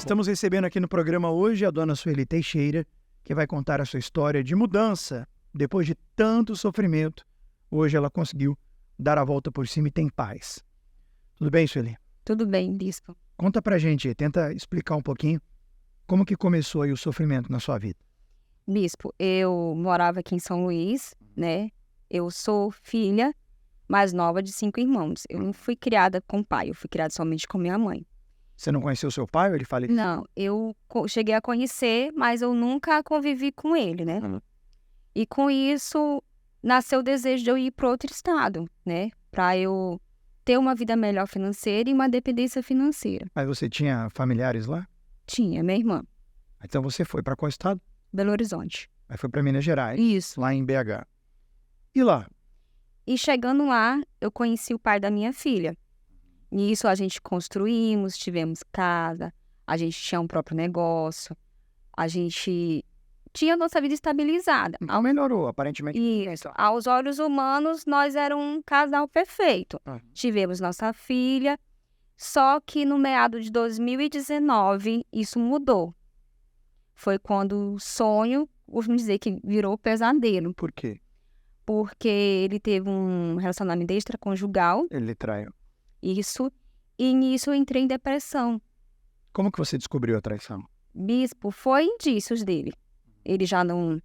Estamos recebendo aqui no programa hoje a dona Sueli Teixeira, que vai contar a sua história de mudança. Depois de tanto sofrimento, hoje ela conseguiu dar a volta por cima e tem paz. Tudo bem, Sueli? Tudo bem, bispo. Conta pra gente, tenta explicar um pouquinho como que começou aí o sofrimento na sua vida. Bispo, eu morava aqui em São Luís, né? Eu sou filha mais nova de 5 irmãos. Eu não fui criada com pai, eu fui criada somente com minha mãe. Você não conheceu seu pai ou ele faleceu? Não, eu cheguei a conhecer, mas eu nunca convivi com ele, né? E com isso, nasceu o desejo de eu ir para outro estado, né? Para eu ter uma vida melhor financeira e uma dependência financeira. Mas você tinha familiares lá? Tinha, minha irmã, Então você foi para qual estado? Belo Horizonte. Aí foi para Minas Gerais, Isso. lá em BH. E lá? E chegando lá, eu conheci o pai da minha filha. Nisso a gente construímos, tivemos casa, a gente tinha um próprio negócio, a gente tinha a nossa vida estabilizada. Não melhorou, aparentemente. E aos olhos humanos, nós éramos um casal perfeito. Tivemos nossa filha, só que no meado de 2019, isso mudou. Foi quando o sonho, vamos dizer que virou pesadelo. Por quê? Porque ele teve um relacionamento extraconjugal. Ele traiu. Isso. E nisso eu entrei em depressão. Como que você descobriu a traição? Bispo, foi indícios dele. Ele já não me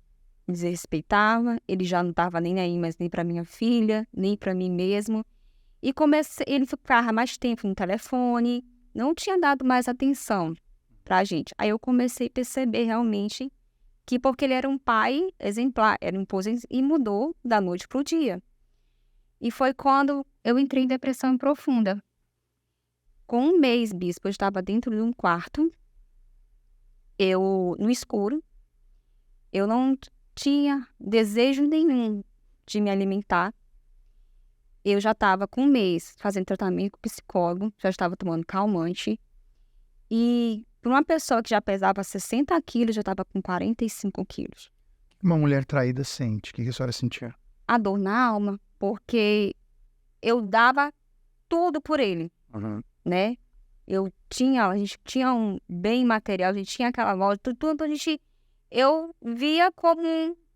desrespeitava, ele já não estava nem aí mais nem para minha filha, nem para mim mesmo. E ele ficava mais tempo no telefone, não tinha dado mais atenção pra gente. Aí eu comecei a perceber realmente que porque ele era um pai exemplar, era um esposo e mudou da noite pro dia. E foi quando eu entrei em depressão profunda. Com um mês, bispo, eu estava dentro de um quarto, no escuro, eu não tinha desejo nenhum de me alimentar. Eu já estava com um mês fazendo tratamento com psicólogo, já estava tomando calmante. E para uma pessoa que já pesava 60 quilos, já estava com 45 quilos. O que uma mulher traída sente? O que a senhora sentia? A dor na alma, porque eu dava tudo por ele, né? A gente tinha um bem material, a gente tinha aquela loja, tudo, eu via como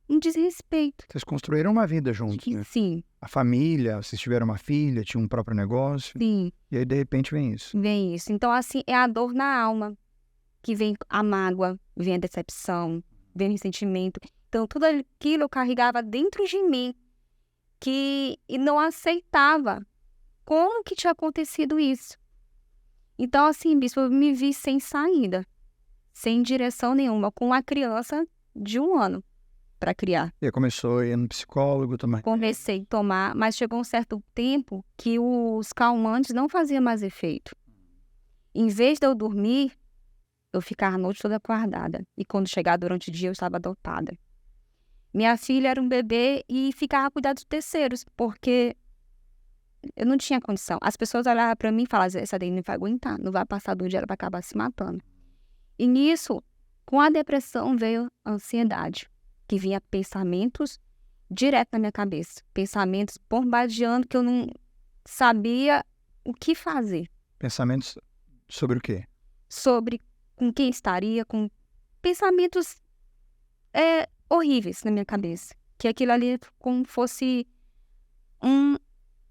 um desrespeito. Vocês construíram uma vida juntos, né? Sim. A família, vocês tiveram uma filha, tinham um próprio negócio. Sim. E aí, de repente, vem isso. Vem isso. Então, assim, é a dor na alma, que vem a mágoa, vem a decepção, vem o ressentimento. Então, tudo aquilo eu carregava dentro de mim, e não aceitava como que tinha acontecido isso. Então, assim, bispo, eu me vi sem saída, sem direção nenhuma, com uma criança de 1 ano para criar. E aí começou a ir no psicólogo também. Comecei a tomar, mas chegou um certo tempo que os calmantes não faziam mais efeito. Em vez de eu dormir, eu ficava a noite toda acordada. E quando chegava durante o dia, eu estava dopada. Minha filha era um bebê e ficava a cuidar dos terceiros, porque eu não tinha condição. As pessoas olhavam para mim e falavam, essa daí não vai aguentar, não vai passar do dia, ela vai acabar se matando. E nisso, com a depressão, veio a ansiedade, que vinha pensamentos direto na minha cabeça. Pensamentos bombardeando que eu não sabia o que fazer. Pensamentos sobre o quê? Sobre com quem estaria, com pensamentos horríveis na minha cabeça. Que aquilo ali como fosse um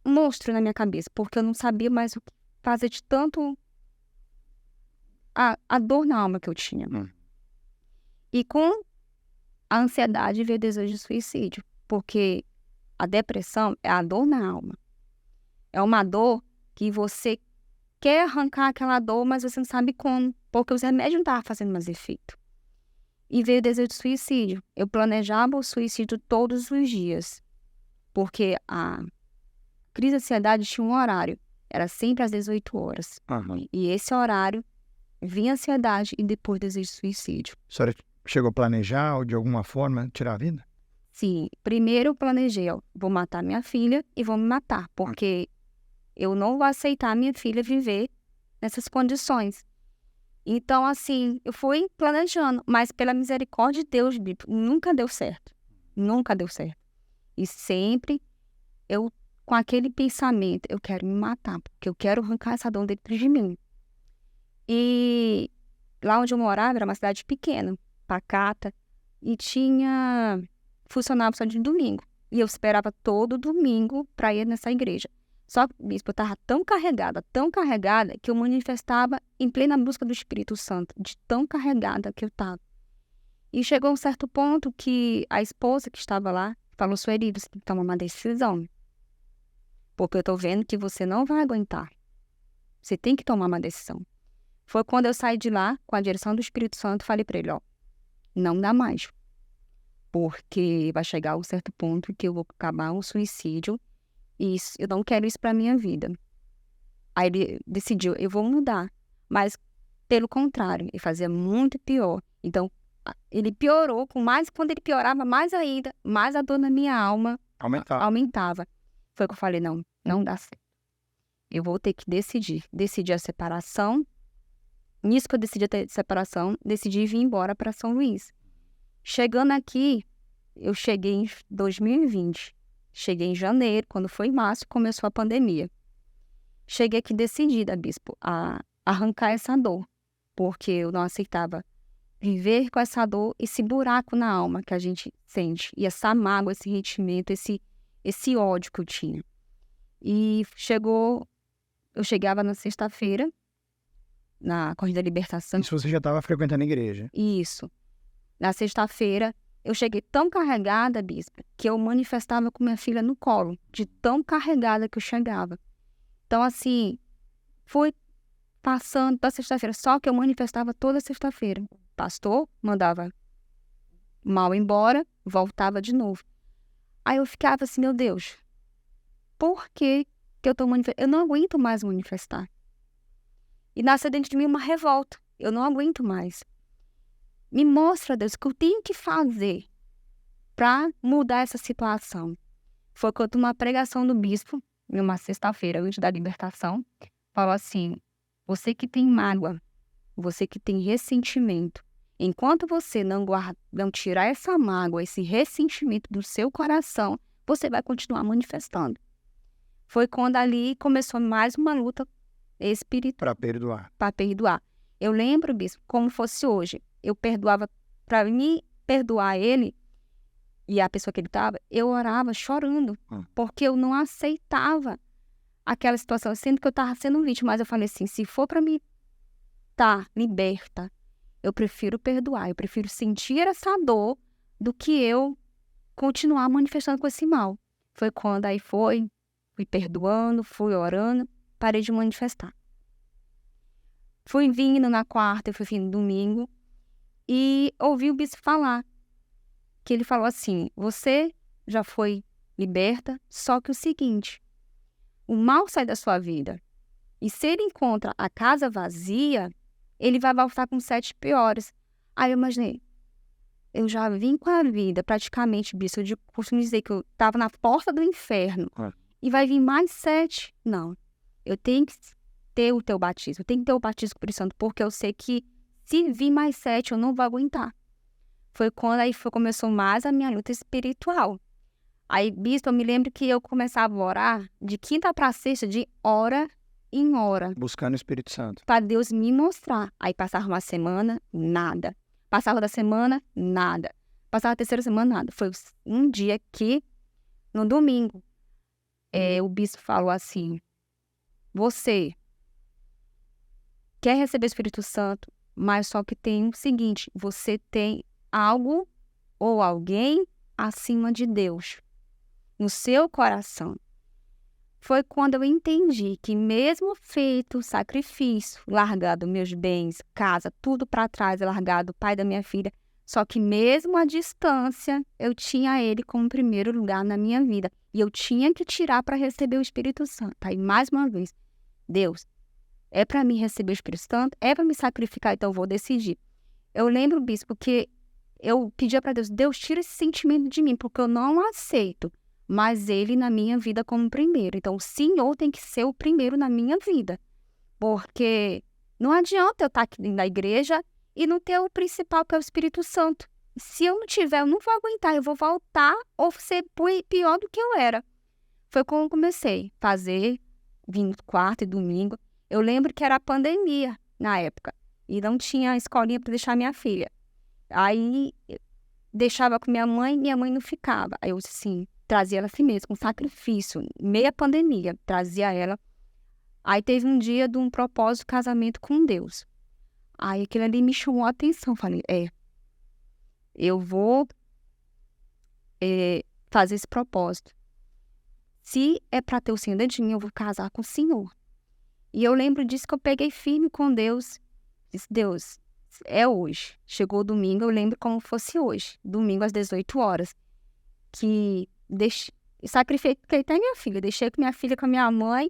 monstro na minha cabeça, porque eu não sabia mais o que fazer de tanto a dor na alma que eu tinha. E com a ansiedade veio o desejo de suicídio, porque a depressão é a dor na alma. É uma dor que você quer arrancar aquela dor, mas você não sabe como, porque os remédios não estavam fazendo mais efeito. E veio o desejo de suicídio. Eu planejava o suicídio todos os dias, porque a crise de ansiedade tinha um horário, era sempre às 18 horas. E esse horário vinha a ansiedade e depois desejo de suicídio. A senhora chegou a planejar ou de alguma forma tirar a vida? Sim, primeiro eu planejei, vou matar minha filha e vou me matar, porque eu não vou aceitar minha filha viver nessas condições. Então, assim, eu fui planejando, mas pela misericórdia de Deus, nunca deu certo. Nunca deu certo. E sempre eu, com aquele pensamento, eu quero me matar, porque eu quero arrancar essa dor dentro de mim. E lá onde eu morava era uma cidade pequena, pacata, e funcionava só de domingo. E eu esperava todo domingo para ir nessa igreja. Só que, bispo, eu estava tão carregada, que eu manifestava em plena busca do Espírito Santo, de tão carregada que eu estava. E chegou um certo ponto que a esposa que estava lá falou: Sueli, você tem que tomar uma decisão. Porque eu estou vendo que você não vai aguentar. Você tem que tomar uma decisão. Foi quando eu saí de lá, com a direção do Espírito Santo, falei para ele: ó, não dá mais. Porque vai chegar um certo ponto que eu vou acabar um suicídio e eu não quero isso para minha vida. Aí ele decidiu: eu vou mudar. Mas, pelo contrário, ele fazia muito pior. Então, ele piorou, quando ele piorava mais ainda, mais a dor na minha alma aumentava. Foi que eu falei: não dá certo. Eu vou ter que decidir a separação. Nisso que eu decidi a separação, decidi vir embora para São Luís. Chegando aqui, eu cheguei em 2020. Cheguei em janeiro, quando foi em março, começou a pandemia. Cheguei aqui decidida, bispo, a arrancar essa dor, porque eu não aceitava viver com essa dor, esse buraco na alma que a gente sente, e essa mágoa, esse sentimento, esse ódio que eu tinha. E eu chegava na sexta-feira, na Corrida da Libertação. Isso você já estava frequentando a igreja? Isso. Na sexta-feira, eu cheguei tão carregada, bispo, que eu manifestava com minha filha no colo, de tão carregada que eu chegava. Então, assim, fui passando da sexta-feira, só que eu manifestava toda sexta-feira. O pastor mandava mal embora, voltava de novo. Aí eu ficava assim: meu Deus, por que eu estou manifestando? Eu não aguento mais manifestar. E nasce dentro de mim uma revolta. Eu não aguento mais. Me mostra, Deus, o que eu tenho que fazer para mudar essa situação. Foi quando uma pregação do bispo, em uma sexta-feira, antes da libertação, falou assim: você que tem mágoa, você que tem ressentimento, enquanto você não tirar essa mágoa, esse ressentimento do seu coração, você vai continuar manifestando. Foi quando ali começou mais uma luta espiritual. Para perdoar. Eu lembro, bispo, como fosse hoje. Eu perdoava, para me perdoar ele e a pessoa que ele estava, eu orava chorando, porque eu não aceitava aquela situação, sendo que eu estava sendo vítima. Mas eu falei assim: se for para mim estar liberta, eu prefiro perdoar, eu prefiro sentir essa dor do que eu continuar manifestando com esse mal. Foi quando aí fui perdoando, fui orando, parei de manifestar. Fui vindo na quarta, fui vindo no domingo, e ouvi o bispo falar, que ele falou assim: você já foi liberta, só que o seguinte, o mal sai da sua vida, e se ele encontra a casa vazia, ele vai voltar com 7 piores. Aí eu imaginei, eu já vim com a vida, praticamente, bispo, eu costumo dizer que eu estava na porta do inferno, e vai vir mais 7. Não, eu tenho que ter o teu batismo, eu tenho que ter o batismo com o Espírito Santo, porque eu sei que se vir mais 7, eu não vou aguentar. Foi quando começou mais a minha luta espiritual. Aí, bispo, eu me lembro que eu começava a orar de quinta para sexta, de hora em hora. Buscando o Espírito Santo. Para Deus me mostrar. Aí passava uma semana, nada. Passava da semana, nada. Passava a terceira semana, nada. Foi um dia que, no domingo, o bispo falou assim: você quer receber o Espírito Santo, mas só que tem o seguinte: você tem algo ou alguém acima de Deus no seu coração. Foi quando eu entendi que, mesmo feito sacrifício, largado meus bens, casa, tudo para trás, largado o pai da minha filha, só que mesmo à distância, eu tinha ele como primeiro lugar na minha vida. E eu tinha que tirar para receber o Espírito Santo. Aí, mais uma vez, Deus, é para mim receber o Espírito Santo? É para me sacrificar? Então eu vou decidir. Eu lembro, bispo, que eu pedia para Deus: Deus, tira esse sentimento de mim, porque eu não aceito mais ele na minha vida como primeiro. Então o Senhor tem que ser o primeiro na minha vida. Porque não adianta eu estar aqui na igreja e não ter o principal, que é o Espírito Santo. Se eu não tiver, eu não vou aguentar, eu vou voltar ou ser pior do que eu era. Foi quando eu comecei a fazer, vindo quarta e domingo. Eu lembro que era a pandemia na época. e não tinha escolinha para deixar minha filha. Aí deixava com minha mãe não ficava. Aí eu assim, trazia ela assim mesmo, com sacrifício, meia pandemia, trazia ela. Aí teve um dia de um propósito de casamento com Deus. Aí aquilo ali me chamou a atenção. Falei, eu vou fazer esse propósito. Se é para ter o Senhor dentro de mim, eu vou casar com o Senhor. E eu lembro disso que eu peguei firme com Deus. Disse, Deus, é hoje. Chegou o domingo, eu lembro como fosse hoje. Domingo às 18 horas. Que sacrifiquei até minha filha. Deixei com minha filha com a minha mãe.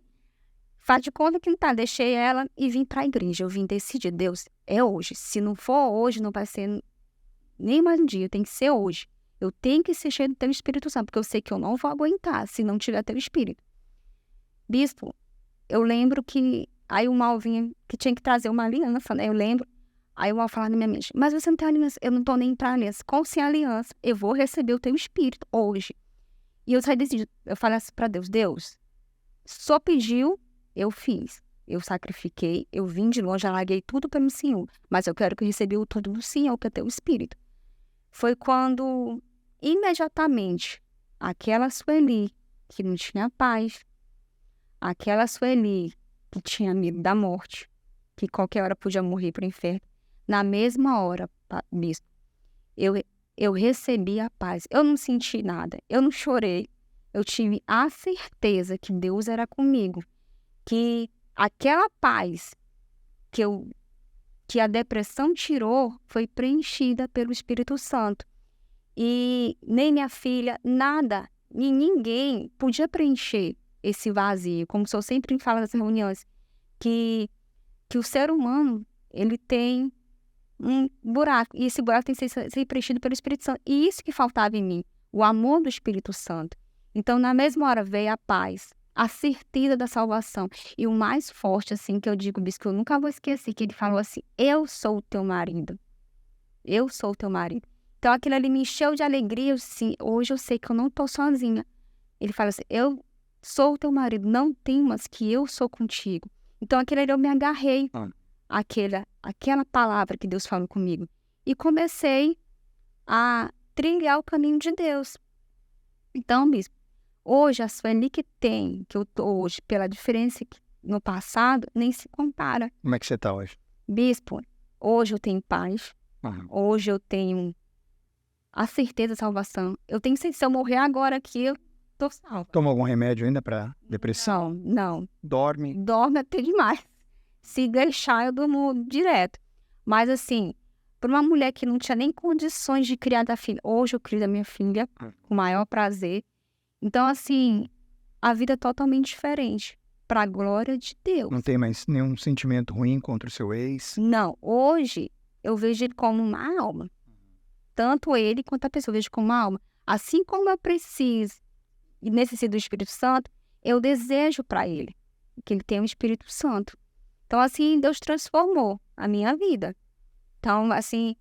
Faz de conta que não tá. Deixei ela e vim para a igreja. Eu vim decidir, Deus, é hoje. Se não for hoje, não vai ser nem mais um dia. Tem que ser hoje. Eu tenho que ser cheio do teu Espírito Santo, porque eu sei que eu não vou aguentar se não tiver teu Espírito. Bispo, eu lembro que aí o mal vinha, que tinha que trazer uma aliança, né? Eu lembro. Aí o mal falava na minha mente, mas você não tem aliança. Eu não tô nem pra aliança. Com sem aliança, eu vou receber o teu Espírito hoje. E eu saí decidido. Eu falei assim pra Deus, Deus, só pediu, eu fiz. Eu sacrifiquei, eu vim de longe, larguei tudo pelo Senhor. Mas eu quero que eu receba o todo do Senhor, que é teu Espírito. Foi quando, imediatamente, aquela Sueli, que não tinha paz, aquela Sueli, que tinha medo da morte, que qualquer hora podia morrer para o inferno, na mesma hora, bispo, eu recebi a paz. Eu não senti nada, eu não chorei. Eu tive a certeza que Deus era comigo, que aquela paz que a depressão tirou foi preenchida pelo Espírito Santo. E nem minha filha, nada, e ninguém podia preencher esse vazio. Como o senhor sempre fala nas reuniões, que o ser humano, ele tem um buraco, e esse buraco tem que ser preenchido pelo Espírito Santo. E isso que faltava em mim, o amor do Espírito Santo. Então, na mesma hora, veio a paz, a certeza da salvação. E o mais forte, assim, que eu digo, bispo, que eu nunca vou esquecer, que ele falou assim, eu sou o teu marido. Eu sou o teu marido. Então, aquilo ali me encheu de alegria. Assim, hoje eu sei que eu não estou sozinha. Ele fala assim, eu sou o teu marido, não temas que eu sou contigo. Então, aquilo ali eu me agarrei àquela palavra que Deus falou comigo. E comecei a trilhar o caminho de Deus. Então, bispo, hoje, a Sueli que eu tô hoje, pela diferença que no passado, nem se compara. Como é que você está hoje? Bispo, hoje eu tenho paz. Hoje eu tenho a certeza da salvação. Eu tenho certeza, se eu morrer agora aqui, eu tô salva. Toma algum remédio ainda para depressão? Não. Dorme? Dorme até demais. Se deixar, eu durmo direto. Mas assim, para uma mulher que não tinha nem condições de criar da filha, hoje eu crio da minha filha com o maior prazer. Então, assim, a vida é totalmente diferente. Para a glória de Deus. Não tem mais nenhum sentimento ruim contra o seu ex? Não. Hoje, eu vejo ele como uma alma. Tanto ele quanto a pessoa, eu vejo como uma alma. Assim como eu preciso e necessito do Espírito Santo, eu desejo para ele que ele tenha o Espírito Santo. Então, assim, Deus transformou a minha vida. Então, assim,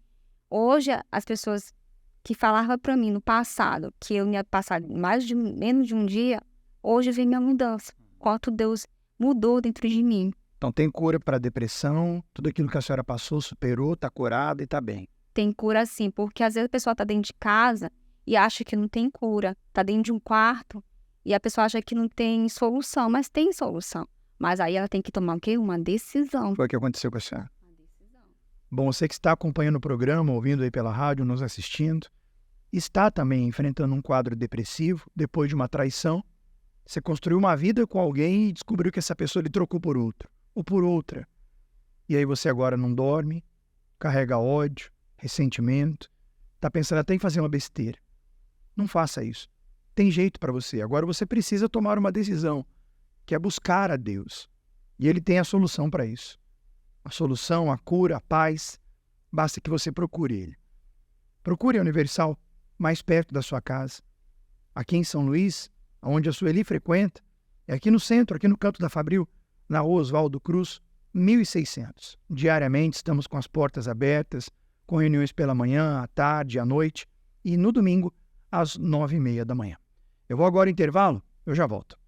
hoje as pessoas que falavam para mim no passado que eu ia passar menos de um dia, hoje vem minha mudança. Quanto Deus mudou dentro de mim. Então tem cura para depressão, tudo aquilo que a senhora passou, superou, está curada e está bem. Tem cura sim, porque às vezes a pessoa está dentro de casa e acha que não tem cura. Está dentro de um quarto e a pessoa acha que não tem solução, mas tem solução. Mas aí ela tem que tomar o quê? Uma decisão. Foi o que aconteceu com a senhora. Bom, você que está acompanhando o programa, ouvindo aí pela rádio, nos assistindo, está também enfrentando um quadro depressivo depois de uma traição. Você construiu uma vida com alguém e descobriu que essa pessoa lhe trocou por outro, ou por outra. E aí você agora não dorme, carrega ódio, ressentimento, está pensando até em fazer uma besteira. Não faça isso. Tem jeito para você. Agora você precisa tomar uma decisão, que é buscar a Deus. E Ele tem a solução para isso. A solução, a cura, a paz, basta que você procure Ele. Procure a Universal mais perto da sua casa. Aqui em São Luís, onde a Sueli frequenta, é aqui no centro, aqui no Canto da Fabril, na Oswaldo Cruz, 1600. Diariamente estamos com as portas abertas, com reuniões pela manhã, à tarde, à noite e no domingo, às 9h30 da manhã. Eu vou agora ao intervalo, eu já volto.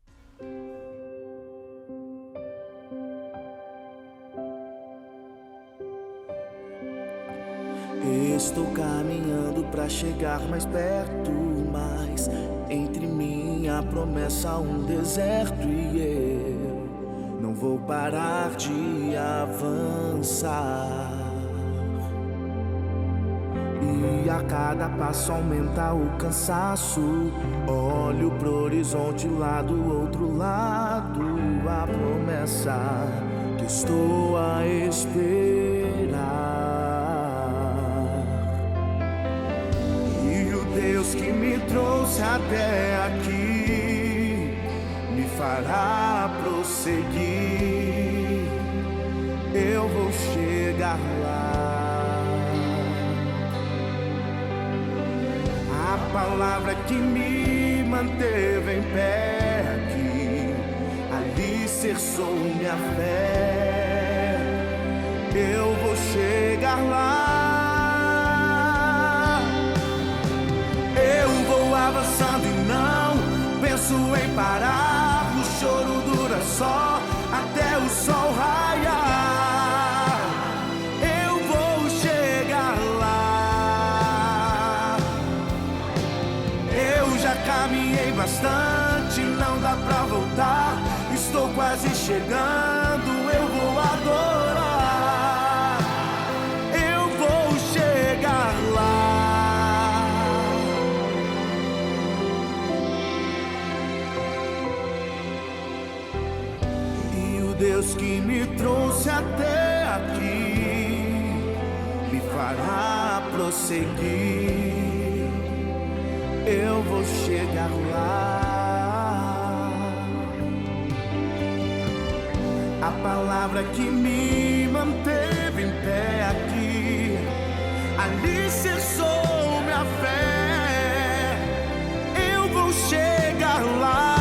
Estou caminhando pra chegar mais perto, mas entre mim e a promessa um deserto, e eu não vou parar de avançar. E a cada passo aumenta o cansaço. Olho pro horizonte lá do outro lado, a promessa que estou a esperar. E o Deus que me trouxe até aqui me fará prosseguir. Eu vou chegar lá. A palavra que me manteve em pé aqui alicerçou minha fé. Eu vou chegar lá. Eu vou avançando e não penso em parar. O choro dura só até o sol raiar. Eu vou chegar lá. Eu já caminhei bastante, não dá pra voltar. Estou quase chegando, eu vou adorar. Eu vou chegar lá. E o Deus que me trouxe até aqui me fará prosseguir. Eu vou chegar lá. A palavra que me manteve em pé aqui alicerçou minha fé. Eu vou chegar lá.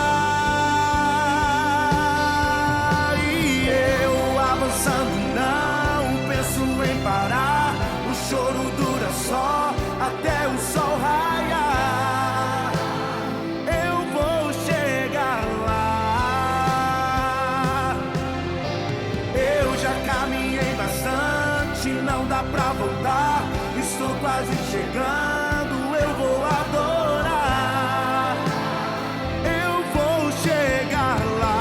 E eu avançando não penso em parar. O choro dura só até o sol raiar. Eu vou chegar lá. Eu já caminhei bastante, não dá pra voltar. Estou quase chegando, eu vou adorar. Eu vou chegar lá.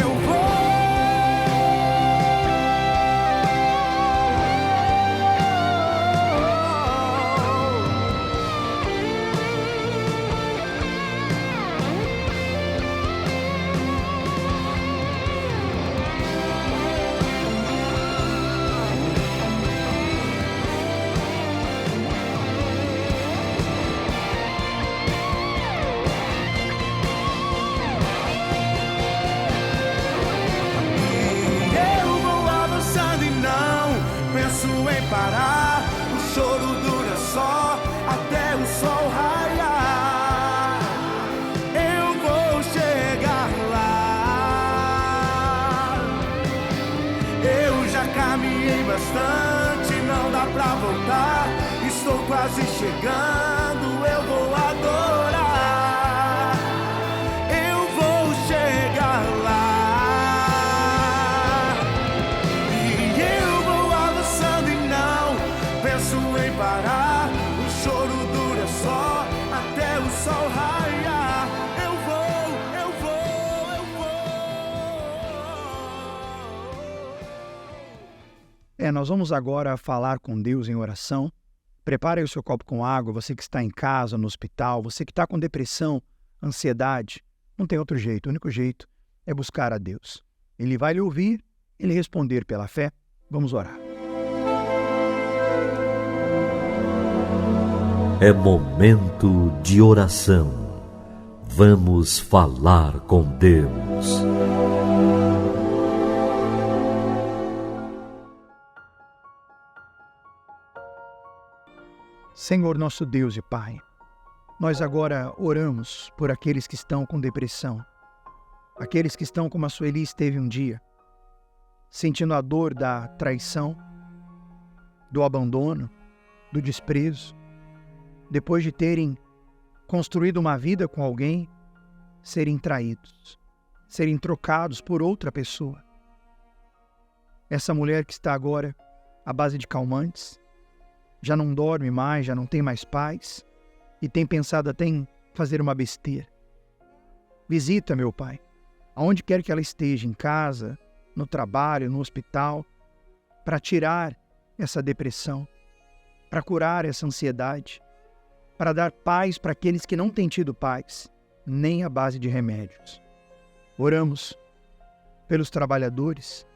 Eu vou. Eu vou avançando e não penso em parar. O choro dura só até o sol raiar. Eu vou chegar lá. Eu já caminhei bastante, não dá pra voltar. Estou quase chegando, eu vou adorar. Eu vou chegar lá. E eu vou avançando e não penso em parar. O choro dura só até o sol raiar. Eu vou, eu vou, eu vou. Nós vamos agora falar com Deus em oração. Prepare o seu copo com água, você que está em casa, no hospital, você que está com depressão, ansiedade. Não tem outro jeito, o único jeito é buscar a Deus. Ele vai lhe ouvir, ele responder pela fé. Vamos orar. É momento de oração. Vamos falar com Deus. Senhor nosso Deus e Pai, nós agora oramos por aqueles que estão com depressão, aqueles que estão como a Sueli esteve um dia, sentindo a dor da traição, do abandono, do desprezo, depois de terem construído uma vida com alguém, serem traídos, serem trocados por outra pessoa. Essa mulher que está agora à base de calmantes, já não dorme mais, já não tem mais paz e tem pensado até em fazer uma besteira. Visita, meu Pai, aonde quer que ela esteja, em casa, no trabalho, no hospital, para tirar essa depressão, para curar essa ansiedade, para dar paz para aqueles que não têm tido paz, nem à base de remédios. Oramos pelos trabalhadores,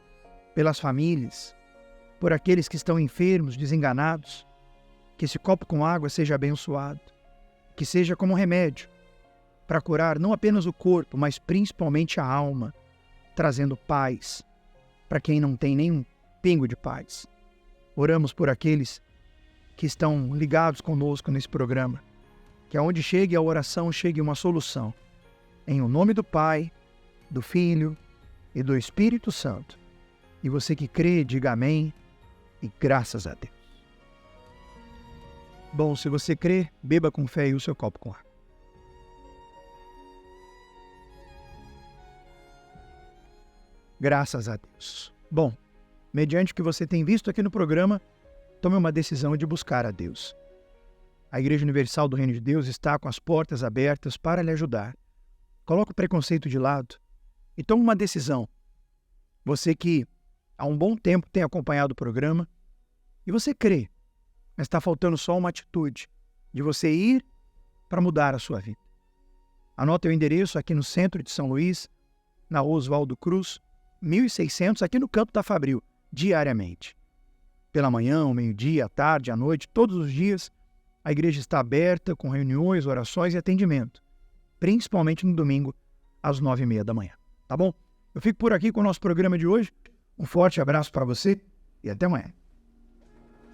pelas famílias, por aqueles que estão enfermos, desenganados, que esse copo com água seja abençoado, que seja como um remédio para curar não apenas o corpo, mas principalmente a alma, trazendo paz para quem não tem nenhum pingo de paz. Oramos por aqueles que estão ligados conosco nesse programa, que aonde chegue a oração, chegue uma solução. Em o nome do Pai, do Filho e do Espírito Santo. E você que crê, diga amém e graças a Deus. Bom, se você crê, beba com fé e o seu copo com água. Graças a Deus. Bom, mediante o que você tem visto aqui no programa, tome uma decisão de buscar a Deus. A Igreja Universal do Reino de Deus está com as portas abertas para lhe ajudar. Coloque o preconceito de lado e tome uma decisão. Você que há um bom tempo tem acompanhado o programa e você crê, mas está faltando só uma atitude de você ir para mudar a sua vida. Anote o endereço aqui no centro de São Luís, na Oswaldo Cruz, 1600, aqui no Campo da Fabril, diariamente. Pela manhã, ao meio-dia, à tarde, à noite, todos os dias, a igreja está aberta com reuniões, orações e atendimento, principalmente no domingo, às 9h30 da manhã. Tá bom? Eu fico por aqui com o nosso programa de hoje. Um forte abraço para você e até amanhã.